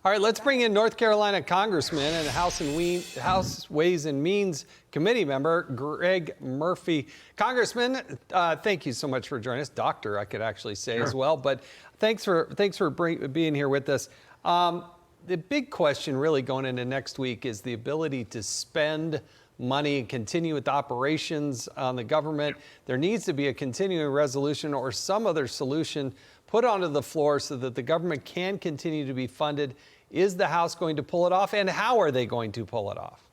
All right, let's bring in North Carolina Congressman and House Ways and Means Committee member Greg Murphy. Congressman, thank you so much for joining us. Doctor, I could actually say as well, but thanks for being here with us. The big question really going into next week is the ability to spend money and continue with operations on the government. There needs to be a continuing resolution or some other solution put onto the floor so that the government can continue to be funded. Is the House going to pull it off, and how are they going to pull it off?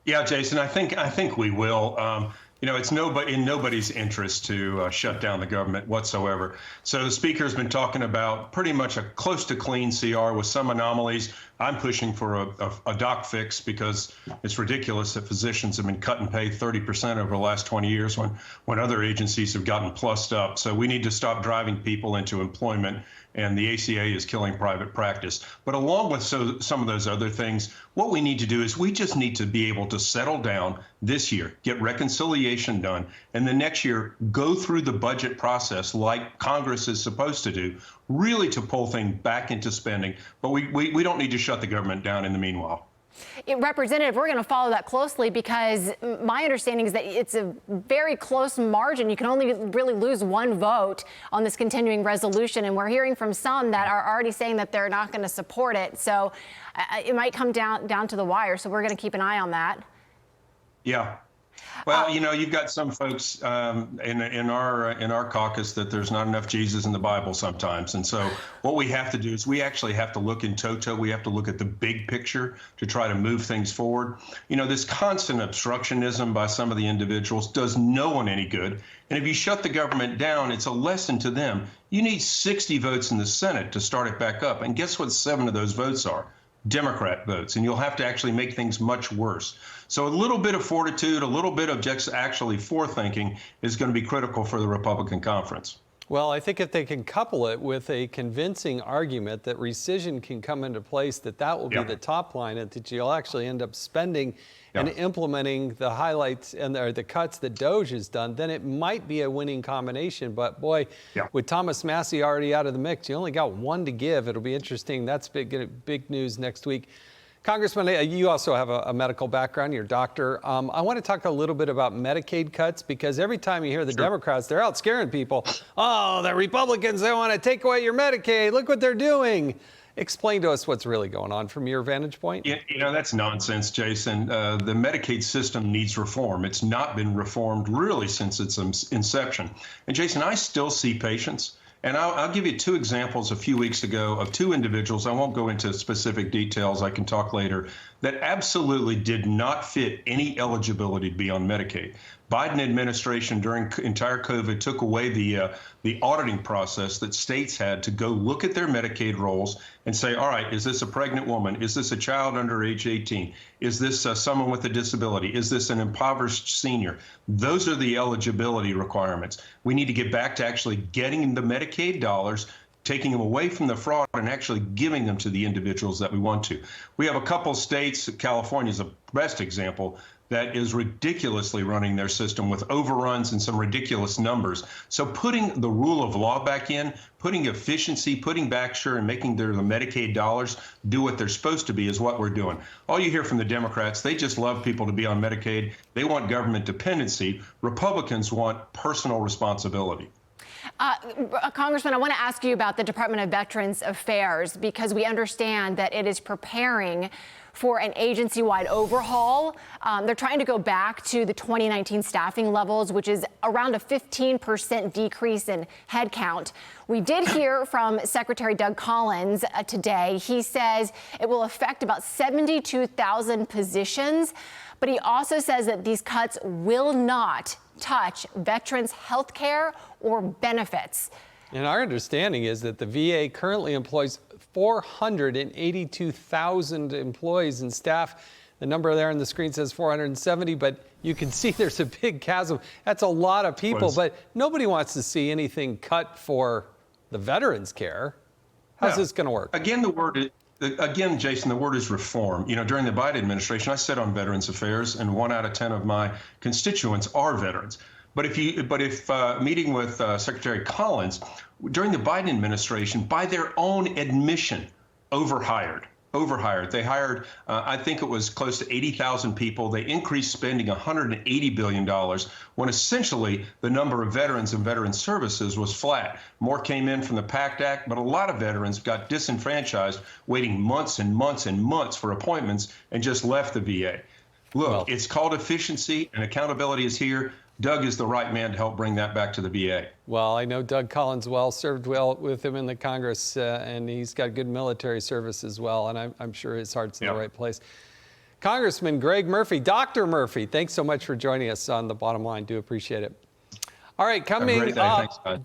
Yeah, Jason, I think we will. It's in nobody's interest to shut down the government whatsoever. So the Speaker has been talking about pretty much a close to clean CR with some anomalies. I'm pushing for a doc fix because it's ridiculous that physicians have been cut and pay 30% over the last 20 years when other agencies have gotten plussed up. So we need to stop driving people into employment, and the ACA is killing private practice. But along with some of those other things, what we need to do is we just need to be able to settle down this year, get reconciliation done, and the next year go through the budget process like Congress is supposed to do, really to pull things back into spending. But we don't need to shut the government down in the meanwhile. Representative, we're going to follow that closely because my understanding is that it's a very close margin. You can only really lose one vote on this continuing resolution. And we're hearing from some that are already saying that they're not going to support it. So it might come down to the wire. So we're going to keep an eye on that. Yeah. Well, you've got some folks in our caucus that there's not enough Jesus in the Bible sometimes. And so what we have to do is we actually have to look in toto. We have to look at the big picture to try to move things forward. This constant obstructionism by some of the individuals does no one any good. And if you shut the government down, it's a lesson to them. You need 60 votes in the Senate to start it back up. And guess what 7 of those votes are? Democrat votes, and you'll have to actually make things much worse. So a little bit of fortitude, a little bit of just actually forethinking is going to be critical for the Republican conference. Well, I think if they can couple it with a convincing argument that rescission can come into place, that will be the top line, and that you'll actually end up spending and implementing the highlights and the cuts that DOJ has done, then it might be a winning combination. But boy, with Thomas Massie already out of the mix, you only got one to give. It'll be interesting. That's big news next week. Congressman, you also have a medical background. You're a doctor. I want to talk a little bit about Medicaid cuts, because every time you hear the Democrats, they're out scaring people. Oh, the Republicans, they want to take away your Medicaid. Look what they're doing. Explain to us what's really going on from your vantage point. That's nonsense, Jason. The Medicaid system needs reform. It's not been reformed really since its inception. And Jason, I still see patients. And I'll give you 2 examples a few weeks ago of 2 individuals. I won't go into specific details. I can talk later. That absolutely did not fit any eligibility to be on Medicaid. Biden administration during entire COVID took away the auditing process that states had to go look at their Medicaid rolls and say, all right, is this a pregnant woman? Is this a child under age 18? Is this someone with a disability? Is this an impoverished senior? Those are the eligibility requirements. We need to get back to actually getting the Medicaid dollars, taking them away from the fraud and actually giving them to the individuals that we want to. We have a couple states, California is the best example, that is ridiculously running their system with overruns and some ridiculous numbers. So putting the rule of law back in, putting efficiency, putting back and making the Medicaid dollars do what they're supposed to be is what we're doing. All you hear from the Democrats, they just love people to be on Medicaid. They want government dependency. Republicans want personal responsibility. Congressman, I want to ask you about the Department of Veterans Affairs, because we understand that it is preparing for an agency-wide overhaul. They're trying to go back to the 2019 staffing levels, which is around a 15% decrease in headcount. We did hear from Secretary Doug Collins today. He says it will affect about 72,000 positions, but he also says that these cuts will not touch veterans' health care or benefits. And our understanding is that the VA currently employs 482,000 employees and staff. The number there on the screen says 470, but you can see there's a big chasm. That's a lot of people, but nobody wants to see anything cut for the veterans' care. How's this going to work? Again, Jason, the word is reform. During the Biden administration, I sat on Veterans Affairs, and 1 out of 10 of my constituents are veterans. But if meeting with Secretary Collins during the Biden administration, by their own admission, overhired. They hired, I think it was close to 80,000 people. They increased spending $180 billion when essentially the number of veterans and veteran services was flat. More came in from the PACT Act, but a lot of veterans got disenfranchised, waiting months and months and months for appointments and just left the VA. Look, it's called efficiency and accountability is here. Doug is the right man to help bring that back to the VA. Well, I know Doug Collins well, served well with him in the Congress, and he's got good military service as well, and I'm sure his heart's in the right place. Congressman Greg Murphy, Dr. Murphy, thanks so much for joining us on The Bottom Line. Do appreciate it. All right, coming up.